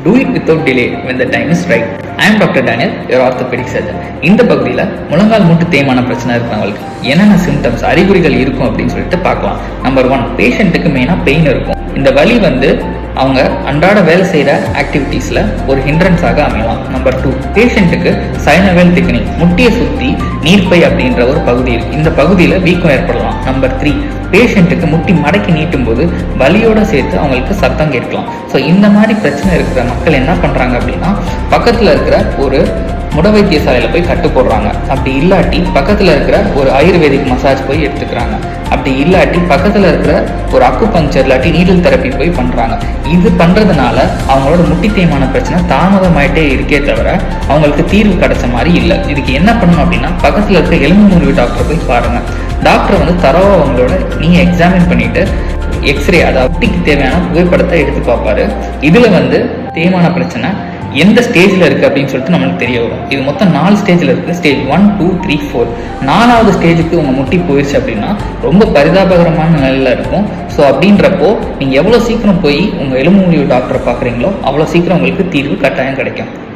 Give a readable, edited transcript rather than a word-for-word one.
Do it without delay when the time is right. I am Dr. Daniel, your orthopedic surgeon. இந்த பகுதியில் முழங்கால் மூட்டு தேய்மான பிரச்சனை இருக்கிறவங்களுக்கு என்னென்ன சிம்டம்ஸ் அறிகுறிகள் இருக்கும் அப்படின்னு சொல்லிட்டு பார்க்கலாம். நம்பர் 1, பேஷண்ட்டுக்கு மெயினாக பெயின் இருக்கும். இந்த வலி அவங்க அன்றாட வேலை செய்கிற ஆக்டிவிட்டீஸில் ஒரு ஹிண்ட்ரன்ஸாக அமையலாம். நம்பர் 2, பேஷண்ட்டுக்கு சைனவேல் திக்னிங், முட்டியை சுற்றி நீர்ப்பை அப்படின்ற ஒரு பகுதி இருக்குது. இந்த பகுதியில் வீக்கம் ஏற்படலாம். நம்பர் 3, பேஷண்ட்டுக்கு முட்டி மடக்கி நீட்டும் போது வலியோடு சேர்த்து அவங்களுக்கு சத்தம் கேட்கலாம். ஸோ இந்த மாதிரி பிரச்சனை இருக்கிற மக்கள் என்ன பண்ணுறாங்க அப்படின்னா, பக்கத்தில் இருக்கிற ஒரு முட வைத்தியசாலையில் போய் கட்டு போடுறாங்க. அப்படி இல்லாட்டி பக்கத்தில் இருக்கிற ஒரு ஆயுர்வேதிக் மசாஜ் போய் எடுத்துக்கிறாங்க. அப்படி இல்லாட்டி பக்கத்தில் இருக்கிற ஒரு அக்குபங்க்சர் இல்லாட்டி நீடில் தெரப்பி போய் பண்ணுறாங்க. இது பண்ணுறதுனால அவங்களோட முட்டி தேய்மான பிரச்சனை தாமதமாயிட்டே இருக்கே தவிர அவங்களுக்கு தீர்வு கிடைச்ச மாதிரி இல்லை. இதுக்கு என்ன பண்ணணும் அப்படின்னா, பக்கத்தில் இருக்க எலும்பு முறிவு டாக்டரை போய் பாருங்கள். டாக்டர் தரவா அவங்களோட நீங்கள் எக்ஸாமின் பண்ணிவிட்டு எக்ஸ்ரே, அதாவது முட்டிக்கு தேவையான புகைப்படத்தை எடுத்து பார்ப்பாரு. இதில் தேய்மான பிரச்சனை எந்த ஸ்டேஜில் இருக்குது அப்படின்னு சொல்லிட்டு நம்மளுக்கு தெரிய வரும். இது மொத்தம் 4 ஸ்டேஜில் இருக்குது. ஸ்டேஜ் 1, 2, 3, 4. 4வது ஸ்டேஜுக்கு உங்கள் முட்டி போயிடுச்சு அப்படின்னா ரொம்ப பரிதாபகரமான நிலையில் இருக்கும். ஸோ அப்படின்றப்போ நீங்கள் எவ்வளோ சீக்கிரம் போய் உங்கள் எலும்பு முறிவு டாக்டரை பார்க்குறீங்களோ அவ்வளோ சீக்கிரம் உங்களுக்கு தீர்வு கட்டாயம் கிடைக்கும்.